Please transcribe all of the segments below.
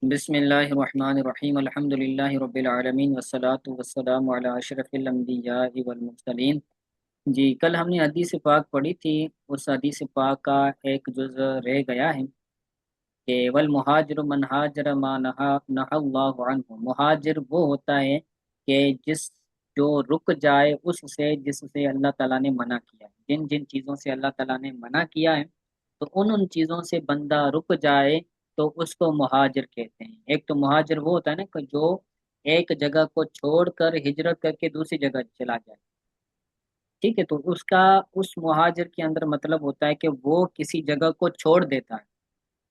بسم اللہ الرحمن الرحیم الحمد للہ رب العالمین والصلاة والسلام علی اشرف الانبیاء والمرسلین۔ جی کل ہم نے حدیث پاک پڑھی تھی، اس حدیث پاک کا ایک جز رہ گیا ہے کہ والمہاجر من ہاجر ما نہا اللہ عنہ۔ مہاجر وہ ہوتا ہے کہ جو رک جائے اس سے جس سے اللہ تعالیٰ نے منع کیا ہے، جن جن چیزوں سے اللہ تعالیٰ نے منع کیا ہے تو ان چیزوں سے بندہ رک جائے تو اس کو مہاجر کہتے ہیں۔ ایک تو مہاجر وہ ہوتا ہے نا کہ جو ایک جگہ کو چھوڑ کر ہجرت کر کے دوسری جگہ چلا جائے، ٹھیک ہے، تو اس مہاجر کے اندر مطلب ہوتا ہے کہ وہ کسی جگہ کو چھوڑ دیتا ہے،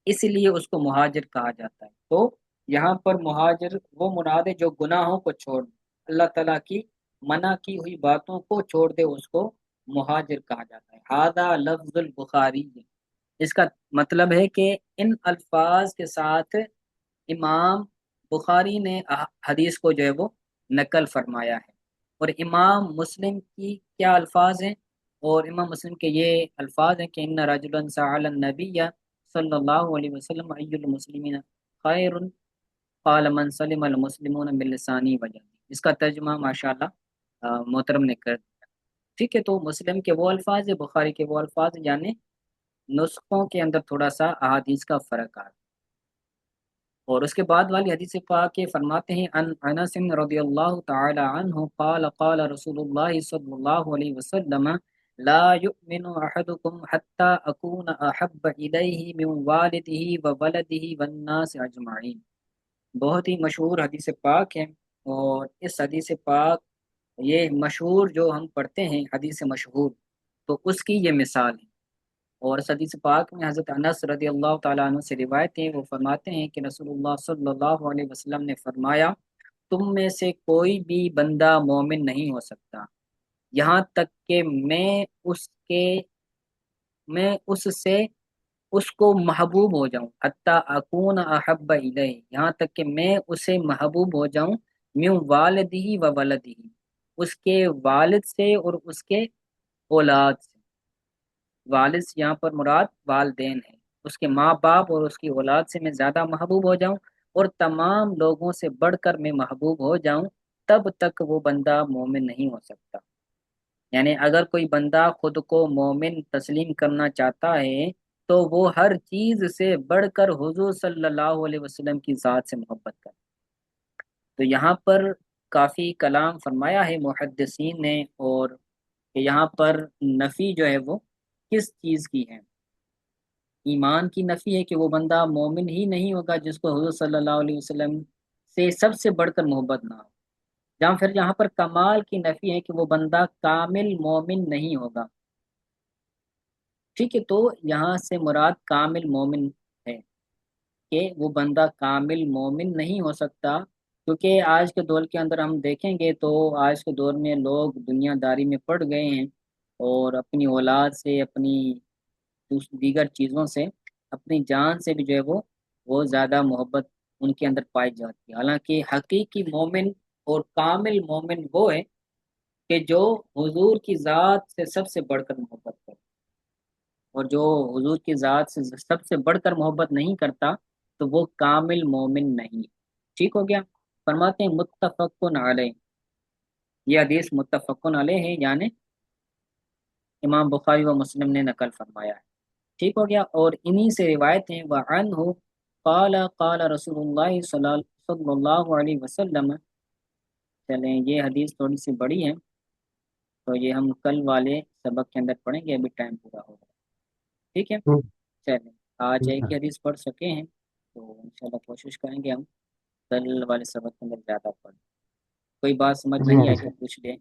اس لیے اس کو مہاجر کہا جاتا ہے۔ تو یہاں پر مہاجر وہ مراد ہے جو گناہوں کو چھوڑ دے، اللہ تعالیٰ کی منع کی ہوئی باتوں کو چھوڑ دے، اس کو مہاجر کہا جاتا ہے۔ ہذا لفظ البخاری، اس کا مطلب ہے کہ ان الفاظ کے ساتھ امام بخاری نے حدیث کو جو ہے وہ نقل فرمایا ہے۔ اور امام مسلم کی کیا الفاظ ہیں؟ اور امام مسلم کے یہ الفاظ ہیں کہ ان رجلا سأل النبی صلی اللہ علیہ وسلم ای المسلمین خیر، قال من سلم المسلمون من لسانی ویدی۔ اس کا ترجمہ ماشاءاللہ محترم نے کر دیا، ٹھیک ہے۔ تو مسلم کے وہ الفاظ ہیں، بخاری کے وہ الفاظ ہیں، یعنی نسخوں کے اندر تھوڑا سا احادیث کا فرق آ رہا ہے۔ اور اس کے بعد والی حدیث پاک کے فرماتے ہیں ان انس رضی اللہ تعالی عنہ قال قال رسول اللہ صلی اللہ علیہ وسلم لا يؤمن احدكم حتى اكون احب الیہ من والدہ وولدہ والناس اجمعین۔ بہت ہی مشہور حدیث پاک ہے، اور اس حدیث پاک یہ مشہور جو ہم پڑھتے ہیں حدیث مشہور، تو اس کی یہ مثال ہے۔ اور اس حدیث پاک میں حضرت انس رضی اللہ تعالیٰ عنہ سے روایت ہے، وہ فرماتے ہیں کہ رسول اللہ صلی اللہ علیہ وسلم نے فرمایا تم میں سے کوئی بھی بندہ مومن نہیں ہو سکتا یہاں تک کہ میں اس سے اس کو محبوب ہو جاؤں، حتی اکون احب الیہ، یہاں تک کہ میں اسے محبوب ہو جاؤں، من والدہ و ولدہ، اس کے والد سے اور اس کے اولاد سے۔ والد سے یہاں پر مراد والدین ہے، اس کے ماں باپ اور اس کی اولاد سے میں زیادہ محبوب ہو جاؤں اور تمام لوگوں سے بڑھ کر میں محبوب ہو جاؤں، تب تک وہ بندہ مومن نہیں ہو سکتا۔ یعنی اگر کوئی بندہ خود کو مومن تسلیم کرنا چاہتا ہے تو وہ ہر چیز سے بڑھ کر حضور صلی اللہ علیہ وسلم کی ذات سے محبت کرے۔ تو یہاں پر کافی کلام فرمایا ہے محدثین نے، اور کہ یہاں پر نفی جو ہے وہ کس چیز کی ہے؟ ایمان کی نفی ہے کہ وہ بندہ مومن ہی نہیں ہوگا جس کو حضور صلی اللہ علیہ وسلم سے سب سے بڑھ کر محبت نہ ہو، جہاں پھر یہاں پر کمال کی نفی ہے کہ وہ بندہ کامل مومن نہیں ہوگا، ٹھیک ہے۔ تو یہاں سے مراد کامل مومن ہے کہ وہ بندہ کامل مومن نہیں ہو سکتا، کیونکہ آج کے دور کے اندر ہم دیکھیں گے تو آج کے دور میں لوگ دنیا داری میں پڑ گئے ہیں، اور اپنی اولاد سے، اپنی دیگر چیزوں سے، اپنی جان سے بھی جو ہے وہ زیادہ محبت ان کے اندر پائی جاتی ہے۔ حالانکہ حقیقی مومن اور کامل مومن وہ ہے کہ جو حضور کی ذات سے سب سے بڑھ کر محبت کرے، اور جو حضور کی ذات سے سب سے بڑھ کر محبت نہیں کرتا تو وہ کامل مومن نہیں، ٹھیک ہو گیا۔ فرماتے ہیں متفقن علیہ، یہ حدیث متفقن علیہ ہے، یعنی امام بخاری و مسلم نے نقل فرمایا ہے، ٹھیک ہو گیا۔ اور انہی سے روایت ہیں وعنہ قال قال رسول اللہ صلی اللہ علیہ وسلم۔ چلیں یہ حدیث تھوڑی سی بڑی ہے، تو یہ ہم کل والے سبق کے اندر پڑھیں گے، ابھی ٹائم پورا ہو گیا، ٹھیک ہے۔ چلیں آج ایک ہی حدیث پڑھ سکے ہیں، تو انشاءاللہ کوشش کریں گے ہم کل والے سبق کے اندر زیادہ پڑھیں۔ کوئی بات سمجھ نہیں آئی تو پوچھ لیں۔